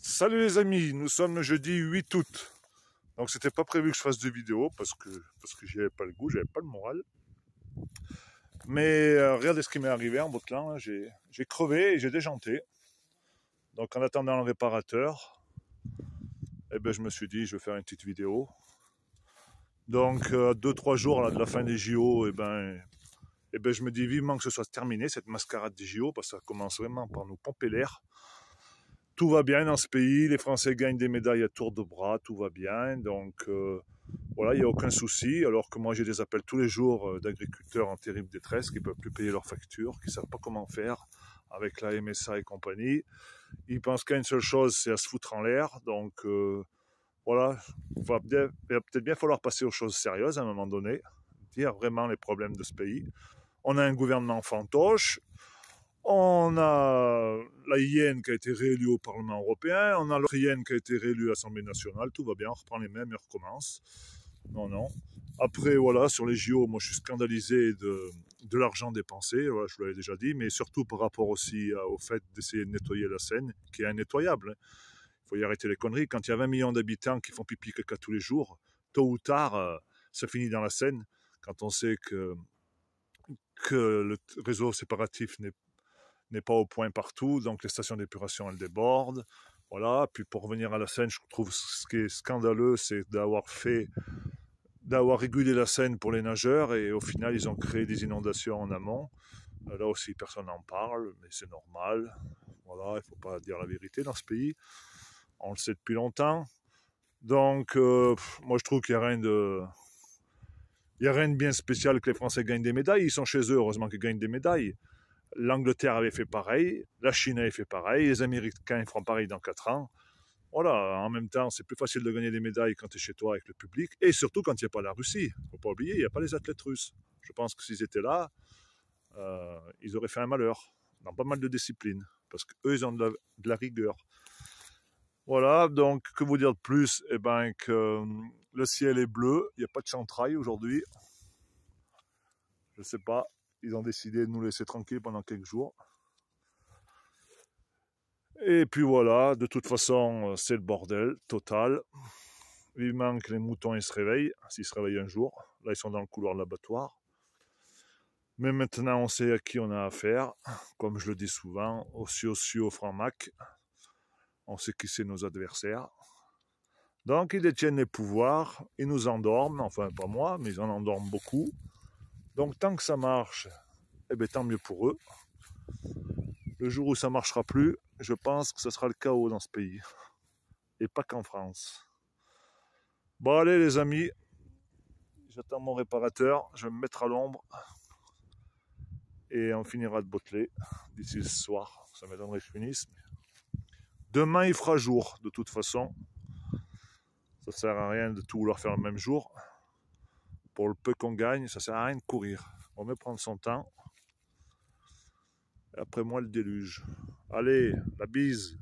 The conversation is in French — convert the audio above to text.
Salut les amis, nous sommes le jeudi 8 août. Donc c'était pas prévu que je fasse de vidéo parce que j'y avais pas le goût, j'avais pas le moral. Mais regardez ce qui m'est arrivé en Botland, hein. J'ai crevé et j'ai déjanté. Donc en attendant le réparateur, je me suis dit je vais faire une petite vidéo. Donc à 2-3 jours là, de la fin des JO, je me dis vivement que ce soit terminé cette mascarade des JO parce que ça commence vraiment par nous pomper l'air. Tout va bien dans ce pays, les Français gagnent des médailles à tour de bras, tout va bien, donc voilà, il n'y a aucun souci, alors que moi j'ai des appels tous les jours d'agriculteurs en terrible détresse qui ne peuvent plus payer leurs factures, qui ne savent pas comment faire avec la MSA et compagnie. Ils pensent qu'il y a une seule chose, c'est à se foutre en l'air, donc voilà, il va peut-être bien falloir passer aux choses sérieuses à un moment donné, dire vraiment les problèmes de ce pays. On a un gouvernement fantoche. On a la hyène qui a été réélue au Parlement européen, on a l'autre hyène qui a été réélue à l'Assemblée nationale, tout va bien, on reprend les mêmes et on recommence. Non. Après, voilà, sur les JO, moi je suis scandalisé de l'argent dépensé, voilà, je vous l'avais déjà dit, mais surtout par rapport aussi au fait d'essayer de nettoyer la Seine, qui est indétoyable. Il faut y arrêter les conneries. Quand il y a 20 millions d'habitants qui font pipi caca tous les jours, tôt ou tard, ça finit dans la Seine, quand on sait que le réseau séparatif n'est pas au point partout, donc les stations d'épuration elles débordent. Voilà, puis pour revenir à la Seine, je trouve ce qui est scandaleux, c'est d'avoir régulé la Seine pour les nageurs et au final ils ont créé des inondations en amont. Là aussi personne n'en parle, mais c'est normal. Voilà, il ne faut pas dire la vérité dans ce pays. On le sait depuis longtemps. Donc moi je trouve qu'il n'y a rien de... Il n'y a rien de bien spécial que les Français gagnent des médailles. Ils sont chez eux, heureusement qu'ils gagnent des médailles. L'Angleterre avait fait pareil, la Chine avait fait pareil, les Américains feront pareil dans 4 ans. Voilà, en même temps, c'est plus facile de gagner des médailles quand tu es chez toi avec le public, et surtout quand il n'y a pas la Russie. Il ne faut pas oublier, il n'y a pas les athlètes russes. Je pense que s'ils étaient là, ils auraient fait un malheur dans pas mal de disciplines, parce qu'eux, ils ont de la rigueur. Voilà, donc, que vous dire de plus? Que le ciel est bleu, il n'y a pas de chantrail aujourd'hui. Je ne sais pas. Ils ont décidé de nous laisser tranquilles pendant quelques jours. Et puis voilà, de toute façon, c'est le bordel total. Vivement que les moutons ils se réveillent, s'ils se réveillent un jour. Là, ils sont dans le couloir de l'abattoir. Mais maintenant, on sait à qui on a affaire. Comme je le dis souvent, au franc-mac. On sait qui c'est nos adversaires. Donc, ils détiennent les pouvoirs, ils nous endorment. Enfin, pas moi, mais ils en endorment beaucoup. Donc, tant que ça marche, tant mieux pour eux. Le jour où ça ne marchera plus, je pense que ce sera le chaos dans ce pays. Et pas qu'en France. Bon allez les amis, j'attends mon réparateur, je vais me mettre à l'ombre. Et on finira de botteler d'ici ce soir. Ça m'étonnerait que je finisse. Demain il fera jour de toute façon. Ça sert à rien de tout vouloir faire le même jour. Pour le peu qu'on gagne, ça sert à rien de courir. On va prendre son temps. Et après moi le déluge. Allez, la bise.